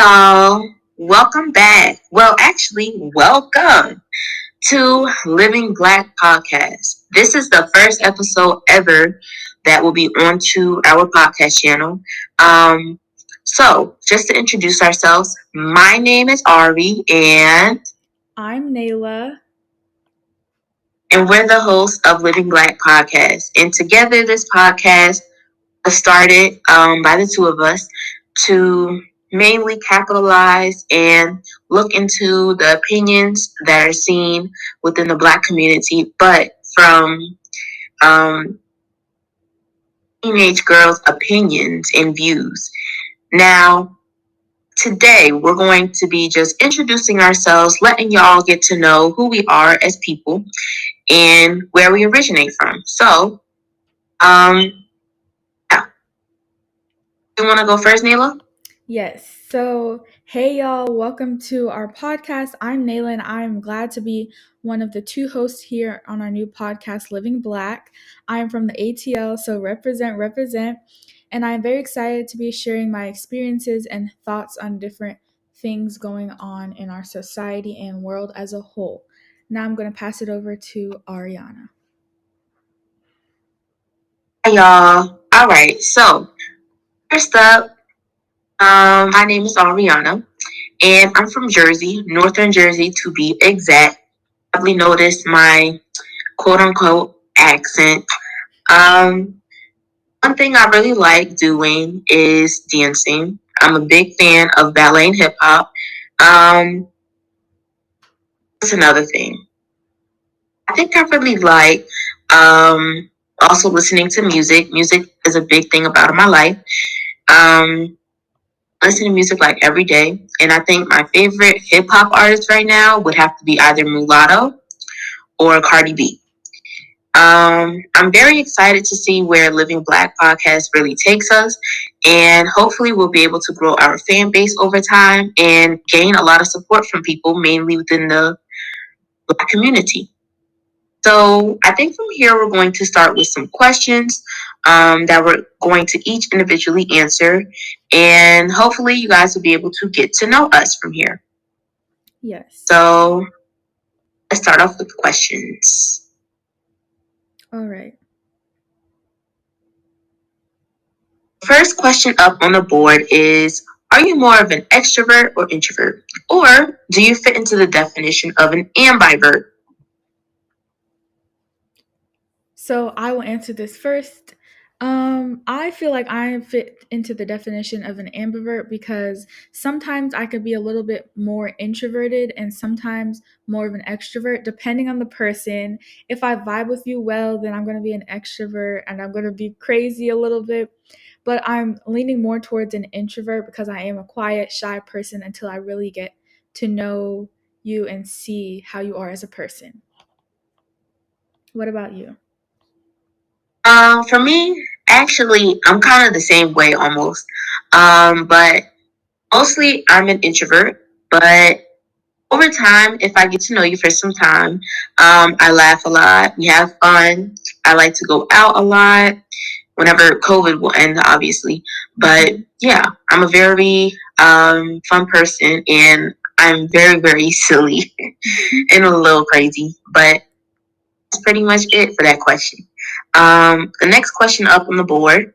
y'all. Welcome back. Well, actually, welcome to Living Black Podcast. This is the first episode ever that will be onto our podcast channel. Just to introduce ourselves, my name is Ari, and I'm Nayla. we're the hosts of Living Black Podcast. And together, this podcast was started by the two of us to mainly capitalize and look into the opinions that are seen within the Black community, but from um, teenage girls' opinions and views. Now, today we're going to be just introducing ourselves, letting y'all get to know who we are as people and where we originate from. So, yeah. You want to go first, Nayla? Yes. So, hey y'all, welcome to our podcast. I'm Nayla and I'm glad to be one of the two hosts here on our new podcast, Living Black. I am from the ATL, so represent. And I'm very excited to be sharing my experiences and thoughts on different things going on in our society and world as a whole. Now I'm going to pass it over to Ariana. Hi, y'all. All right. So, first up, my name is Ariana, and I'm from Jersey, Northern Jersey to be exact. Probably noticed my quote unquote accent. Um, One thing I really like doing is dancing. I'm a big fan of ballet and hip hop. Um, that's another thing. I think I really like also listening to music. Music is a big thing about my life. Um, Listen to music like every day. And I think my favorite hip hop artist right now would have to be either Mulatto or Cardi B. I'm very excited to see where Living Black podcast really takes us. And hopefully we'll be able to grow our fan base over time and gain a lot of support from people, mainly within the Black community. So I think from here we're going to start with some questions that we're going to each individually answer, and hopefully you guys will be able to get to know us from here. Yes. So let's start off with questions. All right. First question up on the board is, are you more of an extrovert or introvert? Or do you fit into the definition of an ambivert? So I will answer this first. I feel like I fit into the definition of an ambivert because sometimes I could be a little bit more introverted and sometimes more of an extrovert, depending on the person. If I vibe with you well, then I'm going to be an extrovert and I'm going to be crazy a little bit. But I'm leaning more towards an introvert because I am a quiet, shy person until I really get to know you and see how you are as a person. What about you? For me, actually, I'm kind of the same way almost. But mostly I'm an introvert. But over time, if I get to know you for some time, I laugh a lot. We have fun. I like to go out a lot whenever COVID will end, obviously. But yeah, I'm a very fun person, and I'm very, very silly and a little crazy. But that's pretty much it for that question. The next question up on the board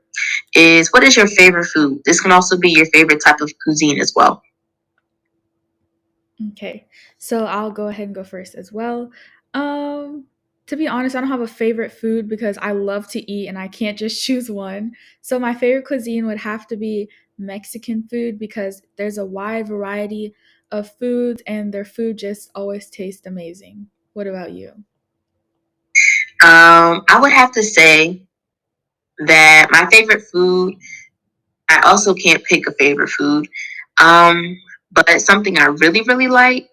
is, what is your favorite food? This can also be your favorite type of cuisine as well. Okay, so I'll go ahead and go first as well. To be honest, I don't have a favorite food because I love to eat and I can't just choose one. So my favorite cuisine would have to be Mexican food because there's a wide variety of foods and their food just always tastes amazing. What about you? I would have to say that my favorite food, I also can't pick a favorite food. Um, but something I really, really like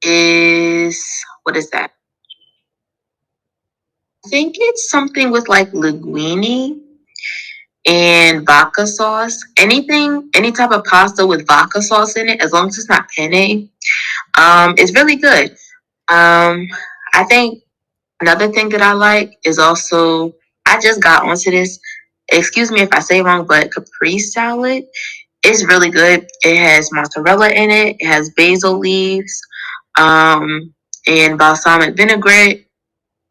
is, what is that? I think it's something with like linguine and vodka sauce. Anything, any type of pasta with vodka sauce in it, as long as it's not penne, it's really good. I think another thing that I like is also, I just got onto this. Excuse me if I say it wrong, but Capri salad. It's really good. It has mozzarella in it. It has basil leaves, um, and balsamic vinaigrette,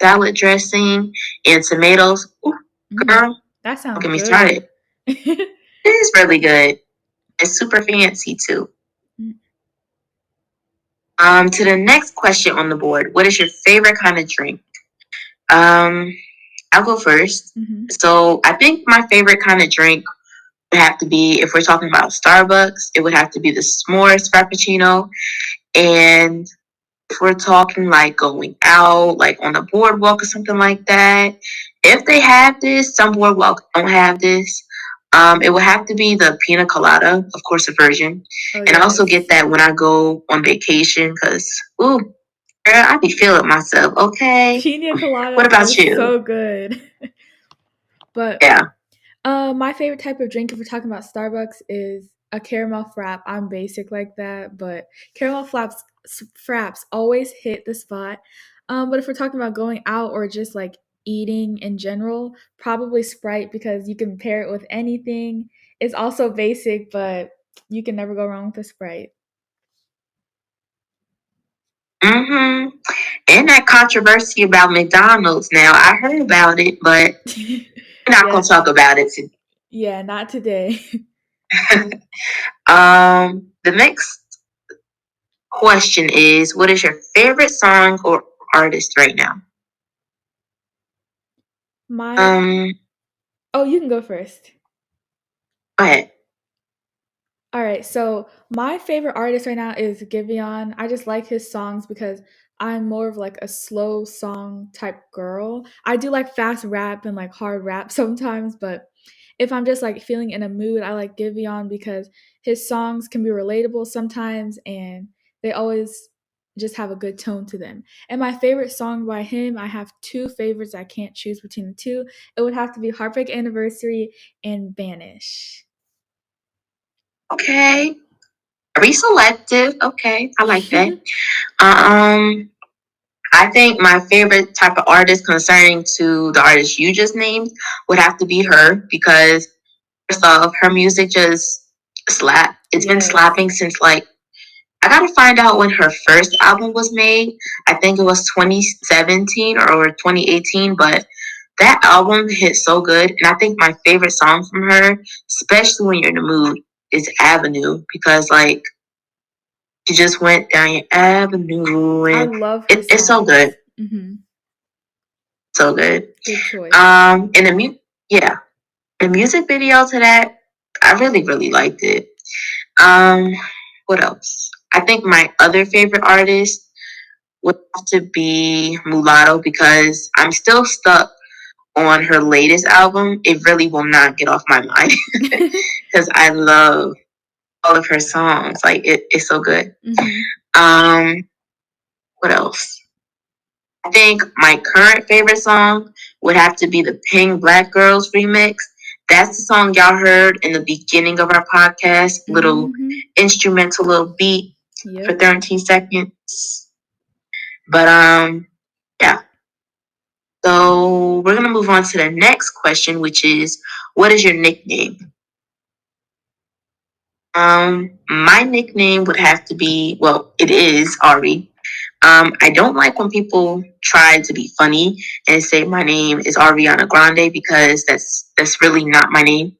salad dressing, and tomatoes. Ooh, Mm, girl, that don't sounds get me good. started. It is really good. It's super fancy too. To the next question on the board. What is your favorite kind of drink? Um, I'll go first. Mm-hmm. So I think my favorite kind of drink would have to be, if we're talking about Starbucks, it would have to be the s'mores frappuccino. And if we're talking like going out, like on the boardwalk or something like that, if they have this, some boardwalks don't have this. It would have to be the pina colada, of course, a version. Oh And I also yes. get that when I go on vacation because, ooh, girl, I be feeling myself. Okay. Pina What coladas are about you? so good. But Yeah. my favorite type of drink, if we're talking about Starbucks, is a caramel frap. I'm basic like that, but caramel fraps always hit the spot. But if we're talking about going out or just like eating in general, probably Sprite because you can pair it with anything. It's also basic, but you can never go wrong with a Sprite. Mm-hmm. And that controversy about McDonald's now. I heard about it, but we're not Yeah, gonna talk about it today. yeah, not today. The next question is, what is your favorite song or artist right now? My Um, Oh, you can go first. Go ahead. All right, so my favorite artist right now is Giveon. I just like his songs because I'm more of like a slow song type girl. I do like fast rap and like hard rap sometimes, but if I'm just like feeling in a mood, I like Giveon because his songs can be relatable sometimes and they always just have a good tone to them. And my favorite song by him, I have two favorites. I can't choose between the two. It would have to be Heartbreak Anniversary and Banish. Okay. Very selective. Okay, I like that. Um, I think my favorite type of artist concerning to the artist you just named would have to be her because first off, her music just slap. It's been Yes. slapping since like I gotta find out when her first album was made. I think it was 2017 or 2018, but that album hit so good. And I think my favorite song from her, especially when you're in the mood, is Avenue because like she just went down your avenue I and love her it's so good. songs. Hmm. So good. Good choice. And yeah, the music video to that, I really, really liked it. Um, what else? I think my other favorite artist would have to be Mulatto because I'm still stuck on her latest album. It really will not get off my mind because I love all of her songs. Like it's so good. Hmm. Um, what else? I think my current favorite song would have to be the Pink Black Girls remix. That's the song y'all heard in the beginning of our podcast. Little Hmm. instrumental, little beat for Yep. 13 seconds. But yeah. So we're gonna move on to the next question, which is, what is your nickname? My nickname would have to be, well, it is Ari. I don't like when people try to be funny and say my name is Ariana Grande because that's really not my name.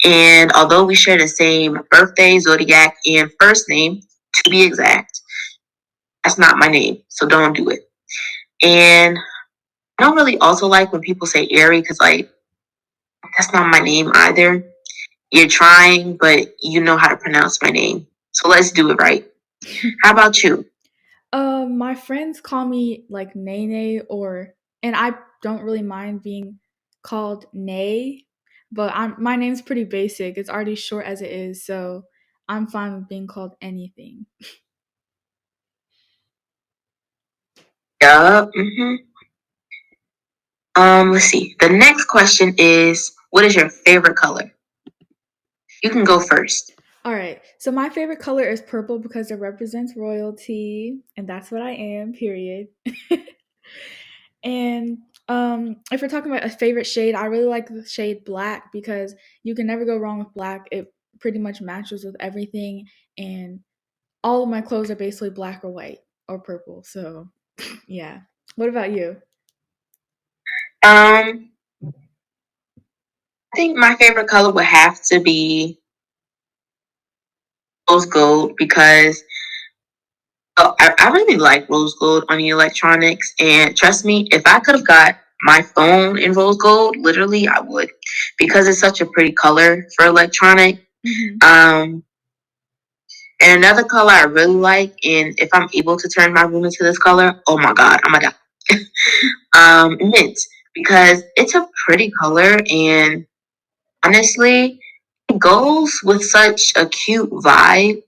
And although we share the same birthday, zodiac, and first name, to be exact, that's not my name. So don't do it. And I don't really also like when people say Ari because like that's not my name either. You're trying, but you know how to pronounce my name. So let's do it right. How about you? My friends call me like Nene and I don't really mind being called Nay, but my name's pretty basic. It's already short as it is, so I'm fine with being called anything. Yup. Let's see. The next question is, what is your favorite color? You can go first. All right. So my favorite color is purple because it represents royalty, and that's what I am. Period. And if we're talking about a favorite shade, I really like the shade black because you can never go wrong with black. It pretty much matches with everything, and all of my clothes are basically black or white or purple. So, yeah. What about you? Um, I think my favorite color would have to be rose gold because I really like rose gold on the electronics. And trust me, if I could have got my phone in rose gold, literally, I would because it's such a pretty color for electronic. Mm-hmm. Um, and another color I really like, and if I'm able to turn my room into this color, oh my god, I'm gonna die. Mint because it's a pretty color and honestly, it goes with such a cute vibe.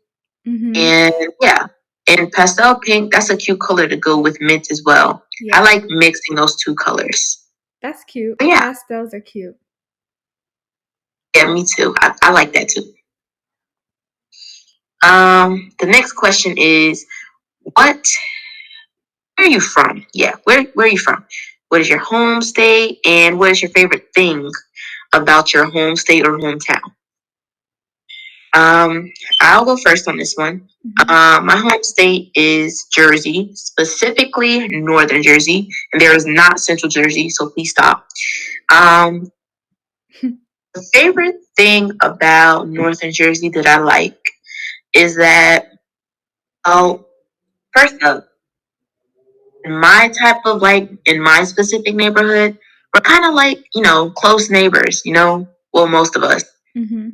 Mm-hmm. And yeah, and pastel pink, that's a cute color to go with mint as well. I Yeah, like mixing those two colors. that's cute. But yeah, Pastels are cute. yeah, me too. I like that too. The next question is what where are you from? Yeah, where are you from? What is your home state and what is your favorite thing about your home state or hometown? Um, I'll go first on this one. Mm-hmm. My home state is Jersey, specifically Northern Jersey, and there is not Central Jersey, so please stop. Um, the favorite thing about Northern Jersey that I like is that, oh, first up, in my type of like, in my specific neighborhood, we're kind of like, close neighbors, well, most of us. Mm-hmm.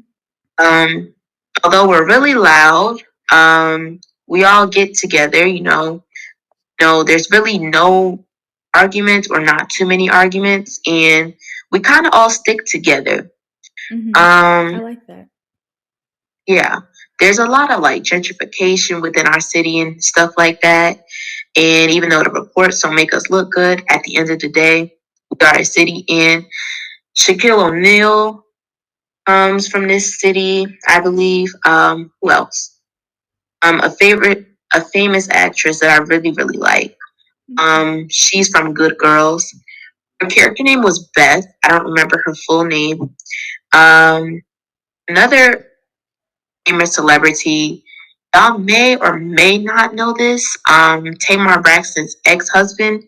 Um, although we're really loud, we all get together, there's really no arguments or not too many arguments, and we kind of all stick together. Mm-hmm. I Um, like that. yeah, there's a lot of like gentrification within our city and stuff like that. And even though the reports don't make us look good, at the end of the day, we are a city. And Shaquille O'Neal comes from this city, I believe. Who else? A famous actress that I really, really like. Okay. She's from Good Girls. Her character name was Beth. I don't remember her full name. Um, Another famous celebrity, y'all may or may not know this. Tamar Braxton's ex-husband.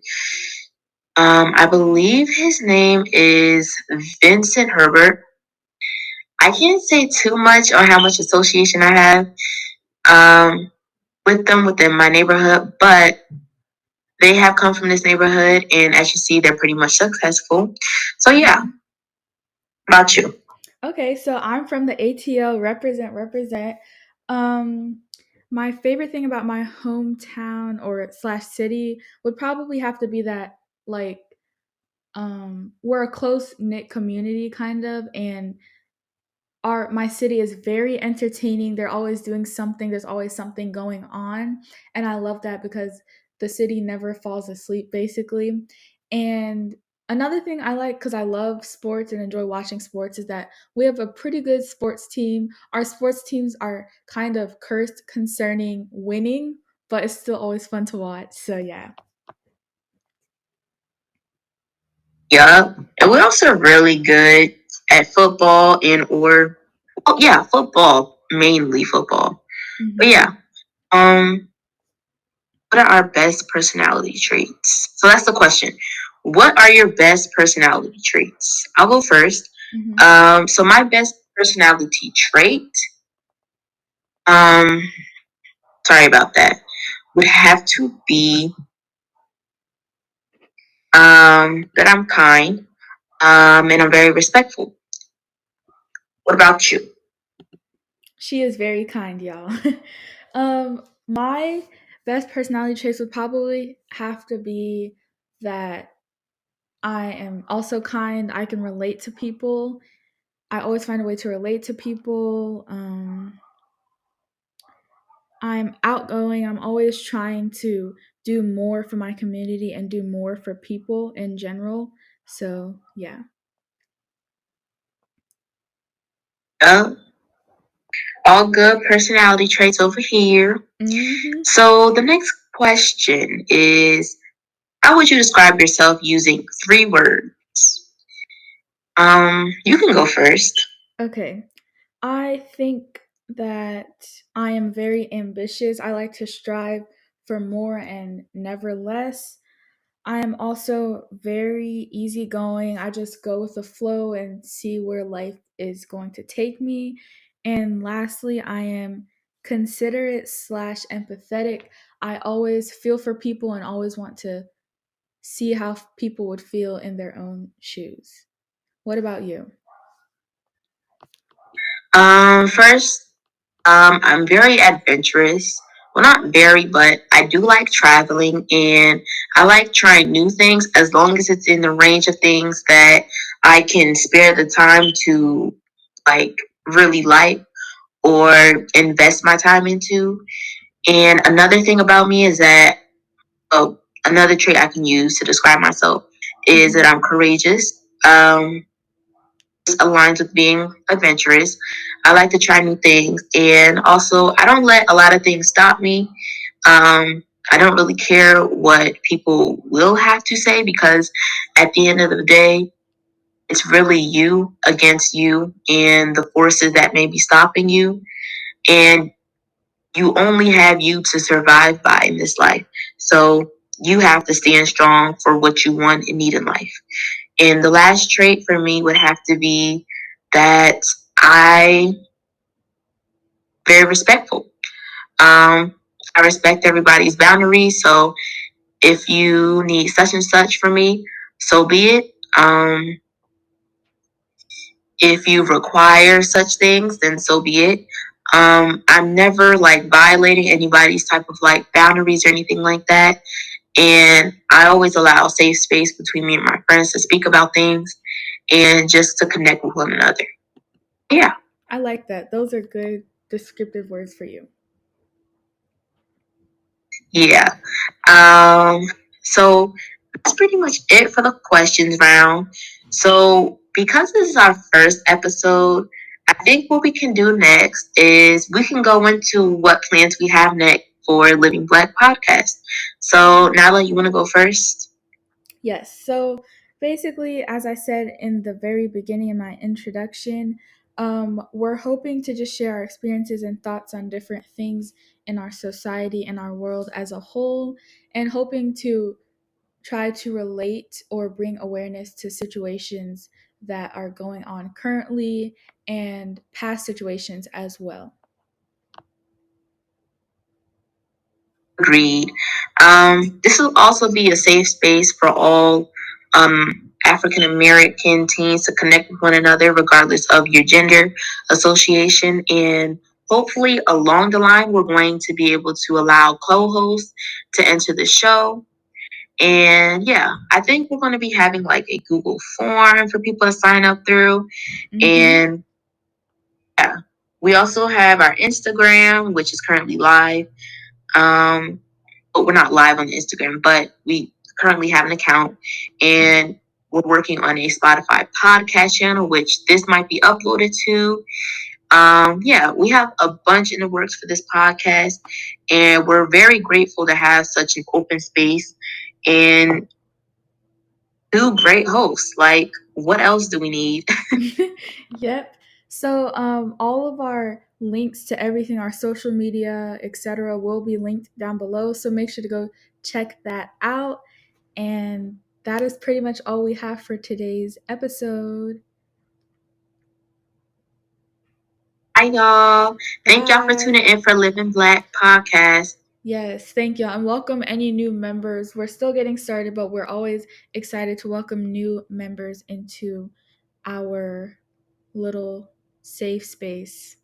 I believe his name is Vincent Herbert. I can't say too much on how much association I have um, with them within my neighborhood, but they have come from this neighborhood, and as you see, they're pretty much successful. So yeah, Mm-hmm. about you. Okay, so I'm from the ATL. Represent, represent. Um, my favorite thing about my hometown or slash city would probably have to be that like we're a close knit community kind of, and our my city is very entertaining. They're always doing something. There's always something going on, and I love that because the city never falls asleep basically. And another thing I like cuz I love sports and enjoy watching sports is that we have a pretty good sports team. Our sports teams are kind of cursed concerning winning, but it's still always fun to watch. So yeah. Yeah, and we're also really good at football yeah, football, mainly football. But Mhm. yeah, um, what are our best personality traits? So that's the question. What are your best personality traits? I'll go first. Mhm. So my best personality trait, um, sorry about that, would have to be that I'm kind, and I'm very respectful. What about you? She is very kind, y'all. My best personality traits would probably have to be that I am also kind. I can relate to people. I always find a way to relate to people. I'm outgoing. I'm always trying to do more for my community and do more for people in general. So, yeah. Uh, all good personality traits over here. Mhm. So the next question is, how would you describe yourself using 3 words? You can go first. Okay. I think that I am very ambitious. I like to strive for more and never less. I am also very easygoing. I just go with the flow and see where life is going to take me. And lastly, I am considerate slash empathetic. I always feel for people and always want to see how people would feel in their own shoes. What about you? First, I'm very adventurous. Well, not very, but I do like traveling and I like trying new things as long as it's in the range of things that I can spare the time to like really like or invest my time into. And another thing about me is that, oh, another trait I can use to describe myself is that I'm courageous. Aligns with being adventurous. I like to try new things, and also I don't let a lot of things stop me. I don't really care what people will have to say because at the end of the day, it's really you against you and the forces that may be stopping you, and you only have you to survive by in this life. So you have to stand strong for what you want and need in life. And the last trait for me would have to be that I very respectful. I respect everybody's boundaries. So if you need such and such from me, so be it. If you require such things, then so be it. I'm never like violating anybody's type of like boundaries or anything like that. And I always allow safe space between me and my friends to speak about things and just to connect with one another. Yeah. I like that. Those are good descriptive words for you. Yeah. Um, so that's pretty much it for the questions round. So because this is our first episode, I think what we can do next is we can go into what plans we have next for Living Black podcast. So Nala, you want to go first? Yes. So basically, as I said in the very beginning in my introduction, we're hoping to just share our experiences and thoughts on different things in our society and our world as a whole, and hoping to try to relate or bring awareness to situations that are going on currently and past situations as well. Agreed. This will also be a safe space for all African American teens to connect with one another, regardless of your gender association. And hopefully, along the line, we're going to be able to allow co hosts to enter the show. And yeah, I think we're going to be having like a Google form for people to sign up through. Mm-hmm. And yeah, we also have our Instagram, which is currently live. Um, but we're not live on Instagram, but we currently have an account and we're working on a Spotify podcast channel, which this might be uploaded to. Yeah, we have a bunch in the works for this podcast, and we're very grateful to have such an open space and two great hosts. Like, what else do we need? Yep. So all of our links to everything, our social media, etc., will be linked down below. So make sure to go check that out. And that is pretty much all we have for today's episode. Hi, y'all. Thank y'all for Bye. tuning in for Living Black podcast. Yes, thank you. And welcome any new members. We're still getting started, but we're always excited to welcome new members into our little safe space.